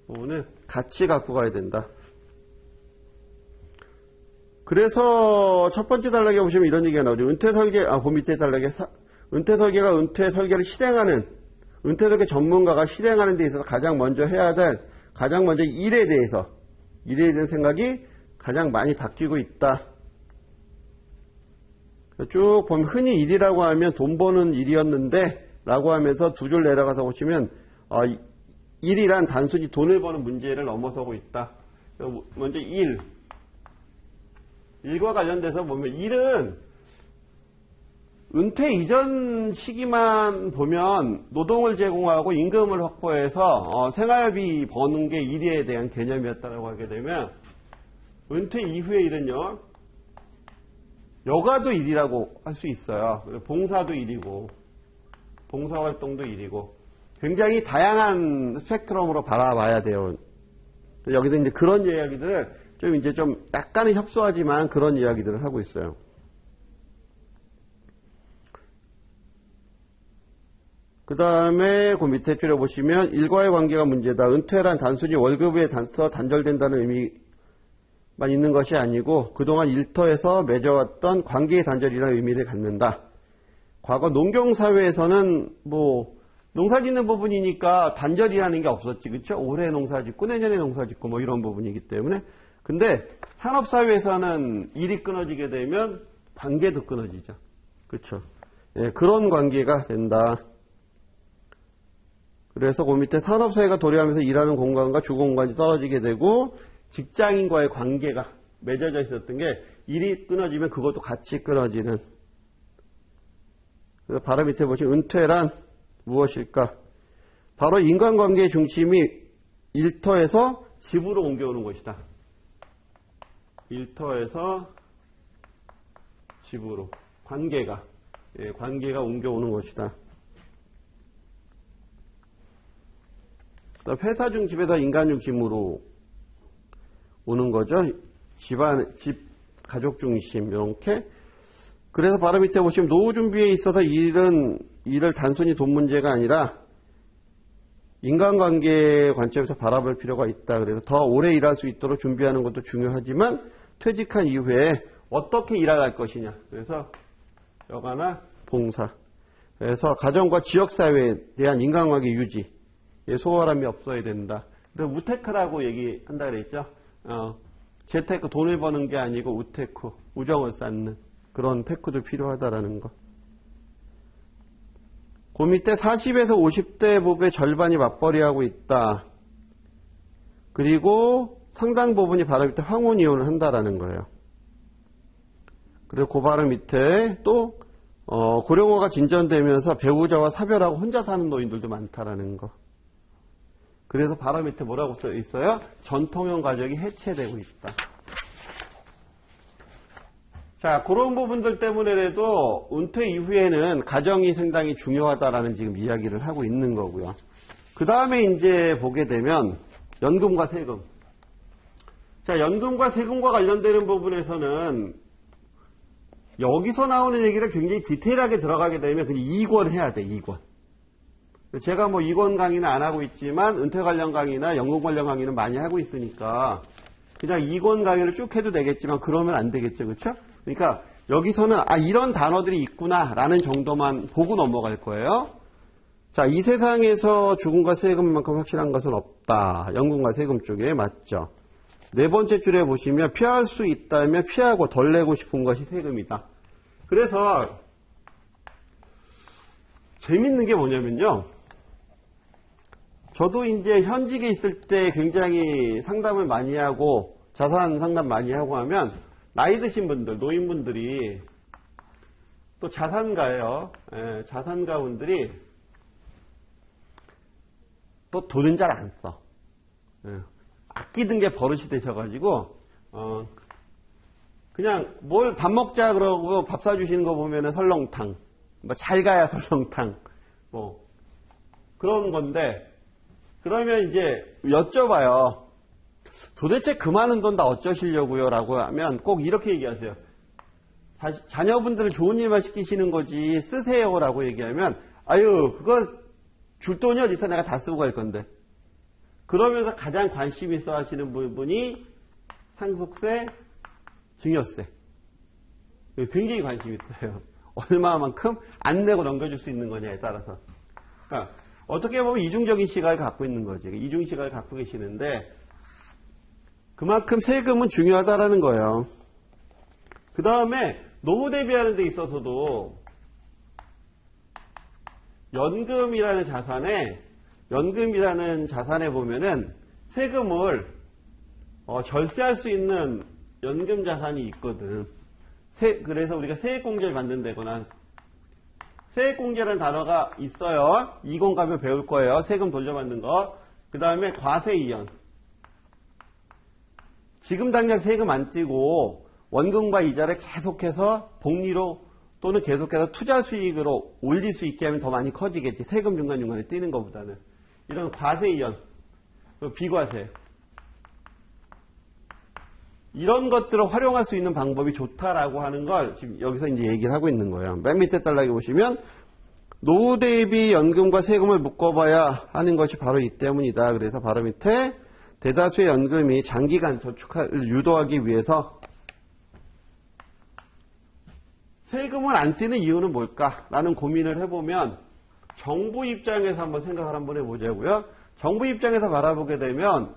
부분은 같이 갖고 가야 된다. 그래서 첫 번째 단락에 보시면 이런 얘기가 나오죠. 은퇴 설계, 그 밑에 단락에 은퇴 설계가 은퇴 설계를 실행하는, 은퇴 설계 전문가가 실행하는 데 있어서 가장 먼저 해야 될, 가장 먼저 일에 대한 생각이 가장 많이 바뀌고 있다. 쭉 보면 흔히 일이라고 하면 돈 버는 일이었는데 라고 하면서 두 줄 내려가서 보시면 일이란 단순히 돈을 버는 문제를 넘어서고 있다. 먼저 일과 관련돼서 보면 일은 은퇴 이전 시기만 보면 노동을 제공하고 임금을 확보해서 생활비 버는 게 일에 대한 개념이었다고 하게 되면 은퇴 이후의 일은요, 여가도 일이라고 할 수 있어요. 봉사도 일이고 봉사활동도 일이고 굉장히 다양한 스펙트럼으로 바라봐야 돼요. 여기서 이제 그런 이야기들을 좀 약간은 협소하지만 그런 이야기들을 하고 있어요. 그 다음에 그 밑에 줄에 보시면 일과의 관계가 문제다. 은퇴란 단순히 월급에 단절된다는 의미만 있는 것이 아니고 그동안 일터에서 맺어왔던 관계의 단절이라는 의미를 갖는다. 과거 농경사회에서는 농사 짓는 부분이니까 단절이라는 게 없었지. 그렇죠? 올해 농사 짓고 내년에 농사 짓고 이런 부분이기 때문에. 근데 산업사회에서는 일이 끊어지게 되면 관계도 끊어지죠. 그렇죠? 예, 그런 관계가 된다. 그래서 그 밑에 산업사회가 도래하면서 일하는 공간과 주거공간이 떨어지게 되고 직장인과의 관계가 맺어져 있었던 게 일이 끊어지면 그것도 같이 끊어지는. 그래서 바로 밑에 보시면 은퇴란 무엇일까? 바로 인간관계의 중심이 일터에서 집으로 옮겨오는 것이다. 일터에서 집으로 관계가 옮겨오는 것이다. 회사 중심에서 인간 중심으로 오는 거죠. 집, 가족 중심 이렇게. 그래서 바로 밑에 보시면 노후 준비에 있어서 일을 단순히 돈 문제가 아니라 인간관계 관점에서 바라볼 필요가 있다. 그래서 더 오래 일할 수 있도록 준비하는 것도 중요하지만 퇴직한 이후에 어떻게 일할 것이냐. 그래서 여가나 봉사. 그래서 가정과 지역사회에 대한 인간관계 유지. 소홀함이 없어야 된다. 그래서 우테크라고 얘기한다 그랬죠. 재테크, 돈을 버는 게 아니고 우테크, 우정을 쌓는 그런 테크도 필요하다라는 거. 그 밑에 40에서 50대 부부의 절반이 맞벌이하고 있다. 그리고 상당 부분이 바로 밑에 황혼 이혼을 한다라는 거예요. 그리고 그 바로 밑에 또 고령화가 진전되면서 배우자와 사별하고 혼자 사는 노인들도 많다라는 거. 그래서 바로 밑에 뭐라고 써 있어요? 전통형 가족이 해체되고 있다. 자, 그런 부분들 때문에라도 은퇴 이후에는 가정이 상당히 중요하다라는 지금 이야기를 하고 있는 거고요. 그 다음에 이제 보게 되면 연금과 세금. 자, 연금과 세금과 관련되는 부분에서는 여기서 나오는 얘기를 굉장히 디테일하게 들어가게 되면 그냥 2권 해야 돼, 2권. 제가 2권 강의는 안 하고 있지만 은퇴 관련 강의나 연금 관련 강의는 많이 하고 있으니까 그냥 2권 강의를 쭉 해도 되겠지만 그러면 안 되겠죠. 그렇죠? 그러니까 여기서는 이런 단어들이 있구나 라는 정도만 보고 넘어갈 거예요. 자, 이 세상에서 죽음과 세금만큼 확실한 것은 없다. 연금과 세금 쪽에 맞죠. 네 번째 줄에 보시면 피할 수 있다면 피하고 덜 내고 싶은 것이 세금이다. 그래서 재밌는 게 뭐냐면요. 저도 이제 현직에 있을 때 굉장히 상담을 많이 하고 자산 상담 많이 하고 하면 나이 드신 분들, 노인분들이 또 자산가예요. 예, 자산가분들이 또 돈은 잘 안 써. 예, 아끼던 게 버릇이 되셔가지고 그냥 뭘 밥 먹자 그러고 밥 사주시는 거 보면은 설렁탕, 뭐 잘 가야 설렁탕, 뭐 그런 건데 그러면 이제 여쭤봐요. 도대체 그 많은 돈 다 어쩌시려고요? 라고 하면 꼭 이렇게 얘기하세요. 자녀분들을 좋은 일만 시키시는 거지 쓰세요 라고 얘기하면 아유 그거 줄 돈이 어디서 내가 다 쓰고 갈 건데. 그러면서 가장 관심 있어 하시는 부분이 상속세, 증여세. 굉장히 관심 있어요. 얼마만큼 안 내고 넘겨줄 수 있는 거냐에 따라서. 그러니까 어떻게 보면 이중적인 시각을 갖고 있는 거지. 이중 시각을 갖고 계시는데 그만큼 세금은 중요하다라는 거예요. 그 다음에 노후 대비하는 데 있어서도 연금이라는 자산에 보면은 세금을 절세할 수 있는 연금 자산이 있거든. 그래서 우리가 세액공제를 받는다거나 세액공제라는 단어가 있어요. 20 가면 배울 거예요. 세금 돌려받는 거. 그 다음에 과세이연. 지금 당장 세금 안 떼고 원금과 이자를 계속해서 복리로 또는 계속해서 투자 수익으로 올릴 수 있게 하면 더 많이 커지겠지. 세금 중간중간에 떼는 것보다는. 이런 과세이연, 비과세. 이런 것들을 활용할 수 있는 방법이 좋다라고 하는 걸 지금 여기서 이제 얘기를 하고 있는 거예요. 맨 밑에 단락에 보시면 노후 대비 연금과 세금을 묶어봐야 하는 것이 바로 이 때문이다. 그래서 바로 밑에 대다수의 연금이 장기간 저축을 유도하기 위해서 세금을 안 떼는 이유는 뭘까라는 고민을 해보면 정부 입장에서 한번 생각을 한번 해보자고요. 정부 입장에서 바라보게 되면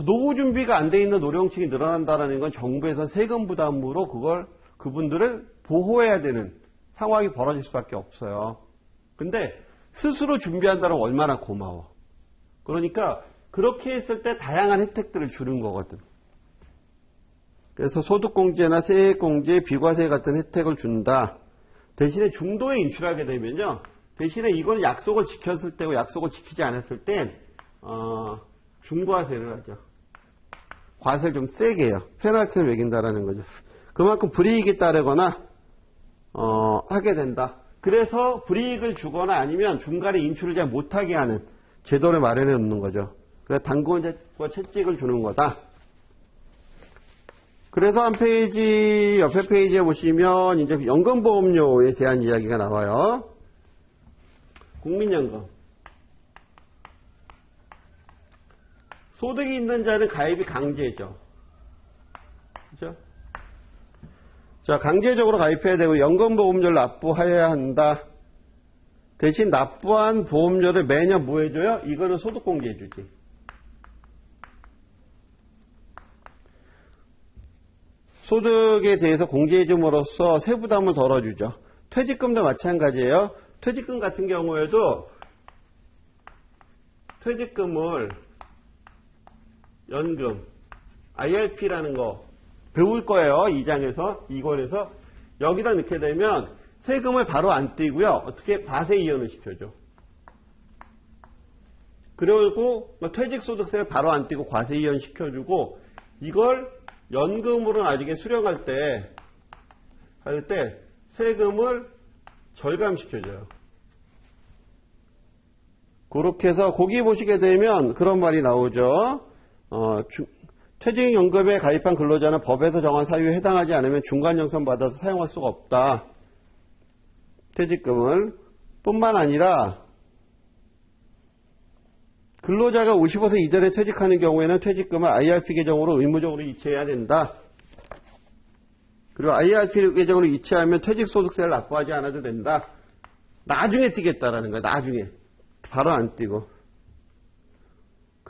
노후 준비가 안 돼 있는 노령층이 늘어난다는 건 정부에서 세금 부담으로 그분들을 보호해야 되는 상황이 벌어질 수밖에 없어요. 근데 스스로 준비한다는 건 얼마나 고마워. 그러니까 그렇게 했을 때 다양한 혜택들을 주는 거거든. 그래서 소득공제나 세액공제, 비과세 같은 혜택을 준다. 대신에 중도에 인출하게 되면요. 대신에 이거는 약속을 지켰을 때고 약속을 지키지 않았을 땐 중과세를 하죠. 과세를 좀 세게 해요. 페널티를 매긴다라는 거죠. 그만큼 불이익이 따르거나 하게 된다. 그래서 불이익을 주거나 아니면 중간에 인출을 잘 못하게 하는 제도를 마련해 놓는 거죠. 그래서 당근과 채찍을 주는 거다. 그래서 한 페이지, 옆에 페이지에 보시면 이제 연금보험료에 대한 이야기가 나와요. 국민연금. 소득이 있는 자는 가입이 강제죠. 그죠? 자, 강제적으로 가입해야 되고 연금보험료를 납부해야 한다. 대신 납부한 보험료를 매년 뭐 해줘요? 이거는 소득공제 해주지. 소득에 대해서 공제해줌으로써 세부담을 덜어주죠. 퇴직금도 마찬가지예요. 퇴직금 같은 경우에도 퇴직금을 연금, IRP라는 거 배울 거예요. 2장에서, 2권에서. 여기다 넣게 되면 세금을 바로 안 떼고요. 어떻게 과세 이연을 시켜줘. 그리고 퇴직소득세를 바로 안 떼고 과세 이연 시켜주고 이걸 연금으로 나중에 수령할 때 세금을 절감시켜줘요. 그렇게 해서 거기 보시게 되면 그런 말이 나오죠. 퇴직연금에 가입한 근로자는 법에서 정한 사유에 해당하지 않으면 중간정산 받아서 사용할 수가 없다. 퇴직금을 뿐만 아니라 근로자가 55세 이전에 퇴직하는 경우에는 퇴직금을 IRP 계정으로 의무적으로 이체해야 된다. 그리고 IRP 계정으로 이체하면 퇴직소득세를 납부하지 않아도 된다. 나중에 띄겠다라는 거야. 나중에. 바로 안 띄고.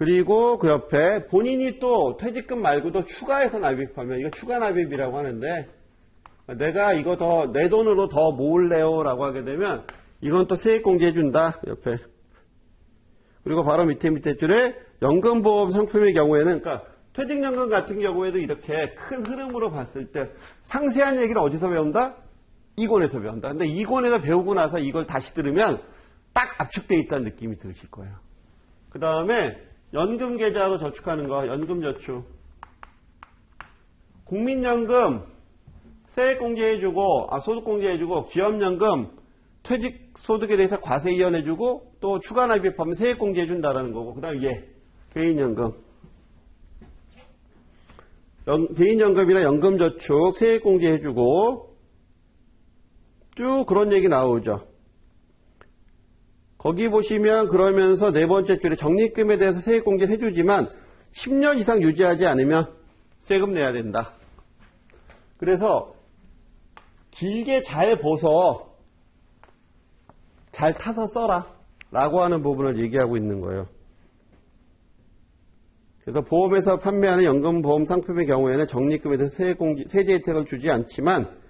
그리고 그 옆에 본인이 또 퇴직금 말고도 추가해서 납입하면 이거 추가 납입이라고 하는데 내가 이거 더 내 돈으로 더 모을래요 라고 하게 되면 이건 또 세액 공제해 준다 옆에. 그리고 바로 밑에 줄에 연금보험 상품의 경우에는 그러니까 퇴직연금 같은 경우에도 이렇게 큰 흐름으로 봤을 때 상세한 얘기를 어디서 배운다? 이권에서 배운다. 근데 이권에서 배우고 나서 이걸 다시 들으면 딱 압축되어 있다는 느낌이 들으실 거예요. 그 다음에 연금계좌로 저축하는 거, 연금저축. 국민연금 세액공제해주고, 소득공제해주고, 기업연금 퇴직소득에 대해서 과세 이연해주고, 또 추가 납입하면 세액공제해준다라는 거고, 그 다음에 개인연금. 개인연금이나 연금저축 세액공제해주고, 쭉 그런 얘기 나오죠. 거기 보시면 그러면서 네 번째 줄에 적립금에 대해서 세액공제를 해주지만 10년 이상 유지하지 않으면 세금 내야 된다. 그래서 길게 잘 보서 잘 타서 써라 라고 하는 부분을 얘기하고 있는 거예요. 그래서 보험에서 판매하는 연금보험 상품의 경우에는 적립금에 대해서 세제 혜택을 주지 않지만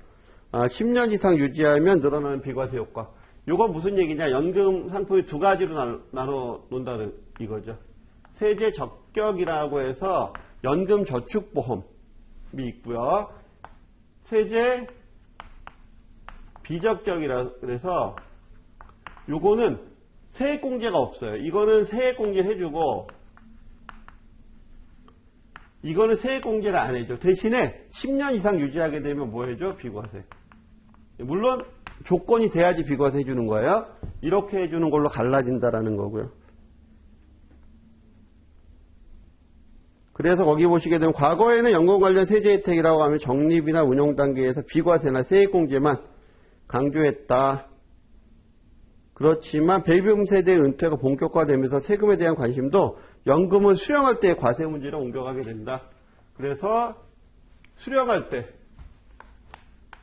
10년 이상 유지하면 늘어나는 비과세 효과. 이건 무슨 얘기냐? 연금 상품이 두 가지로 나눠 놓는다는 이거죠. 세제 적격이라고 해서 연금 저축보험이 있고요. 세제 비적격이라 그래서 요거는 세액공제가 없어요. 이거는 세액공제를 해주고 이거는 세액공제를 안 해줘. 대신에 10년 이상 유지하게 되면 뭐 해줘? 비과세. 물론 조건이 돼야지 비과세 해주는 거예요. 이렇게 해주는 걸로 갈라진다라는 거고요. 그래서 거기 보시게 되면 과거에는 연금 관련 세제 혜택이라고 하면 적립이나 운용 단계에서 비과세나 세액공제만 강조했다. 그렇지만 베이비붐 세대의 은퇴가 본격화되면서 세금에 대한 관심도 연금을 수령할 때의 과세 문제로 옮겨가게 된다. 그래서 수령할 때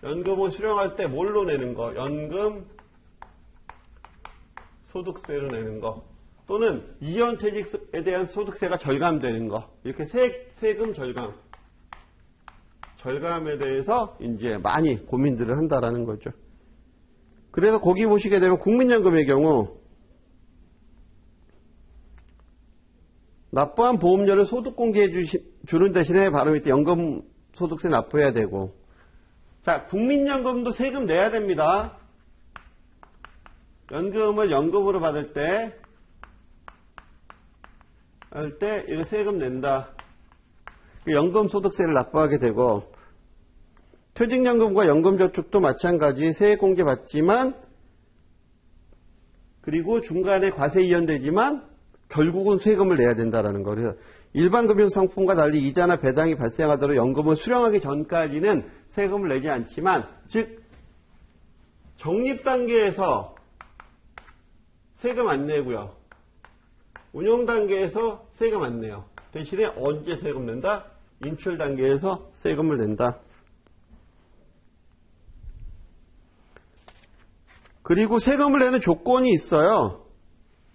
연금을 수령할 때 뭘로 내는 거? 연금 소득세로 내는 거. 또는 이연퇴직에 대한 소득세가 절감되는 거. 이렇게 세금 절감에 대해서 이제 많이 고민들을 한다라는 거죠. 그래서 거기 보시게 되면 국민연금의 경우 납부한 보험료를 소득 공개해 주는 대신에 바로 밑에 연금 소득세 납부해야 되고 자, 국민연금도 세금 내야 됩니다. 연금을 연금으로 받을 때 이거 세금 낸다. 연금 소득세를 납부하게 되고 퇴직연금과 연금저축도 마찬가지 세액공제 받지만 그리고 중간에 과세 이연되지만 결국은 세금을 내야 된다라는 거. 그래서 일반 금융상품과 달리 이자나 배당이 발생하도록 연금을 수령하기 전까지는 세금을 내지 않지만 즉 적립 단계에서 세금 안 내고요. 운용 단계에서 세금 안 내요. 대신에 언제 세금 낸다? 인출 단계에서 세금을 낸다. 그리고 세금을 내는 조건이 있어요.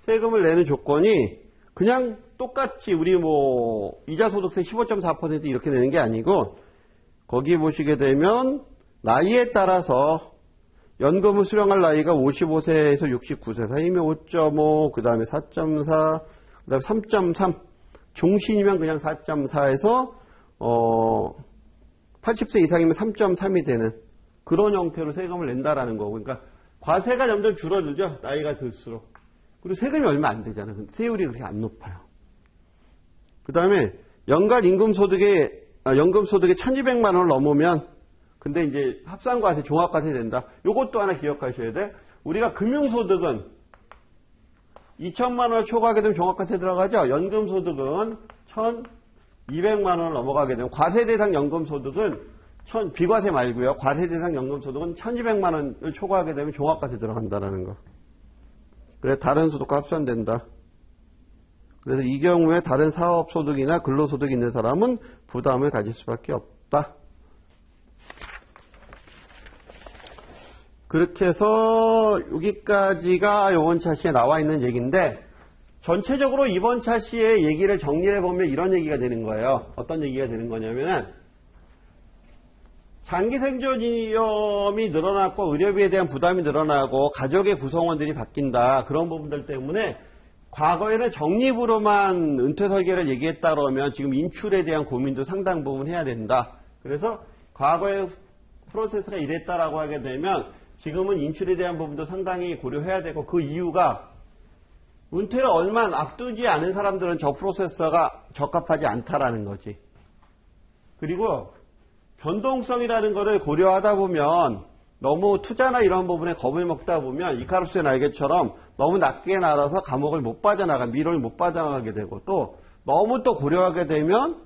세금을 내는 조건이 그냥 똑같이 우리 이자 소득세 15.4% 이렇게 내는 게 아니고 거기 보시게 되면 나이에 따라서 연금을 수령할 나이가 55세에서 69세 사이면 5.5, 그 다음에 4.4, 그 다음에 3.3, 종신이면 그냥 4.4에서 80세 이상이면 3.3이 되는 그런 형태로 세금을 낸다라는 거고. 그러니까 과세가 점점 줄어들죠. 나이가 들수록. 그리고 세금이 얼마 안 되잖아요. 세율이 그렇게 안 높아요. 그 다음에 연간 연금소득에 1200만 원을 넘으면 근데 이제 합산과세, 종합과세 된다. 요것도 하나 기억하셔야 돼. 우리가 금융소득은 2천만 원을 초과하게 되면 종합과세 들어가죠. 연금소득은 1200만 원을 넘어가게 되면 과세 대상 연금소득은 비과세 말고요. 과세 대상 연금소득은 1200만 원을 초과하게 되면 종합과세 들어간다라는 거. 그래서 다른 소득과 합산된다. 그래서 이 경우에 다른 사업소득이나 근로소득이 있는 사람은 부담을 가질 수밖에 없다. 그렇게 해서 여기까지가 요번 차시에 나와 있는 얘기인데 전체적으로 이번 차시의 얘기를 정리해 보면 이런 얘기가 되는 거예요. 어떤 얘기가 되는 거냐면은 장기 생존 위험이 늘어났고 의료비에 대한 부담이 늘어나고 가족의 구성원들이 바뀐다. 그런 부분들 때문에 과거에는 적립으로만 은퇴 설계를 얘기했다 그러면 지금 인출에 대한 고민도 상당 부분 해야 된다. 그래서 과거의 프로세스가 이랬다라고 하게 되면 지금은 인출에 대한 부분도 상당히 고려해야 되고 그 이유가 은퇴를 얼마 앞두지 않은 사람들은 저 프로세서가 적합하지 않다라는 거지. 그리고 변동성이라는 거를 고려하다 보면 너무 투자나 이런 부분에 겁을 먹다 보면 이카루스의 날개처럼 너무 낮게 날아서 감옥을 못 빠져나가, 미로를 못 빠져나가게 되고 또 너무 또 고려하게 되면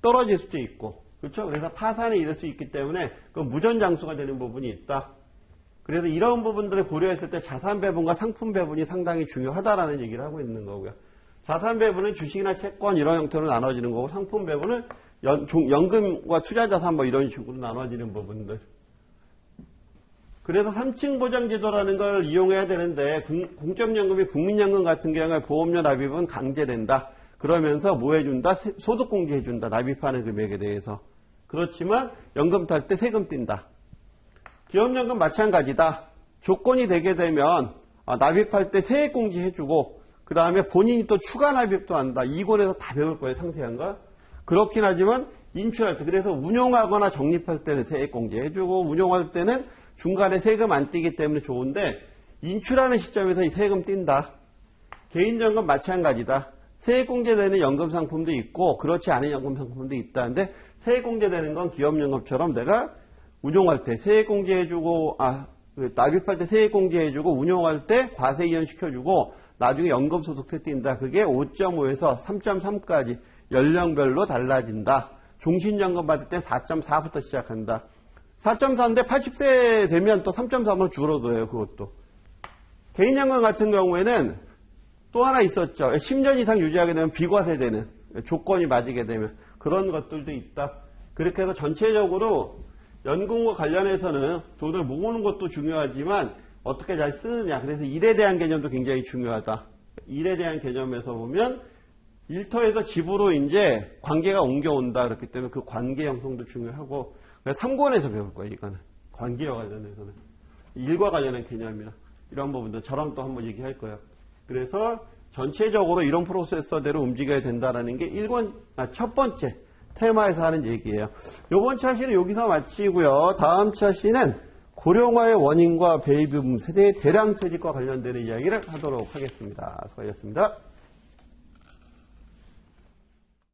떨어질 수도 있고 그렇죠? 그래서 파산에 이를 수 있기 때문에 그 무전장수가 되는 부분이 있다. 그래서 이런 부분들을 고려했을 때 자산 배분과 상품 배분이 상당히 중요하다라는 얘기를 하고 있는 거고요. 자산 배분은 주식이나 채권 이런 형태로 나눠지는 거고 상품 배분은 연금과 투자자산 뭐 이런 식으로 나눠지는 부분들. 그래서 3층 보장제도라는 걸 이용해야 되는데 공적연금이 국민연금 같은 경우에 보험료 납입은 강제된다. 그러면서 뭐 해준다? 소득공제 해준다. 납입하는 금액에 대해서. 그렇지만 연금 탈 때 세금 뗀다. 기업연금 마찬가지다. 조건이 되게 되면 납입할 때 세액공제 해주고 그 다음에 본인이 또 추가 납입도 한다. 2권에서 다 배울 거예요. 상세한 거. 그렇긴 하지만 인출할 때 그래서 운용하거나 적립할 때는 세액공제 해주고 운용할 때는 중간에 세금 안 떼기 때문에 좋은데 인출하는 시점에서 이 세금 뗀다. 개인연금 마찬가지다. 세액공제되는 연금상품도 있고 그렇지 않은 연금상품도 있다는데 세액공제되는 건 기업연금처럼 내가 운용할 때 세액공제해주고 납입할 때 세액공제해주고 운용할 때 과세 이연시켜주고 나중에 연금소득세 띈다. 그게 5.5에서 3.3까지 연령별로 달라진다. 종신연금 받을 때 4.4부터 시작한다. 4.4인데 80세 되면 또 3.3으로 줄어들어요. 그것도. 개인연금 같은 경우에는 또 하나 있었죠. 10년 이상 유지하게 되면 비과세되는 조건이 맞게 되면 그런 것들도 있다. 그렇게 해서 전체적으로 연금과 관련해서는 돈을 모으는 것도 중요하지만 어떻게 잘 쓰느냐. 그래서 일에 대한 개념도 굉장히 중요하다. 일에 대한 개념에서 보면 일터에서 집으로 이제 관계가 옮겨온다. 그렇기 때문에 그 관계 형성도 중요하고 3권에서 배울 거예요. 이거는. 관계와 관련해서는. 일과 관련한 개념이나 이런 부분들 저랑 또 한번 얘기할 거예요. 그래서 전체적으로 이런 프로세서대로 움직여야 된다는 게 첫 번째 테마에서 하는 얘기예요. 이번 차시는 여기서 마치고요. 다음 차시는 고령화의 원인과 베이비붐 세대의 대량 퇴직과 관련되는 이야기를 하도록 하겠습니다. 수고하셨습니다.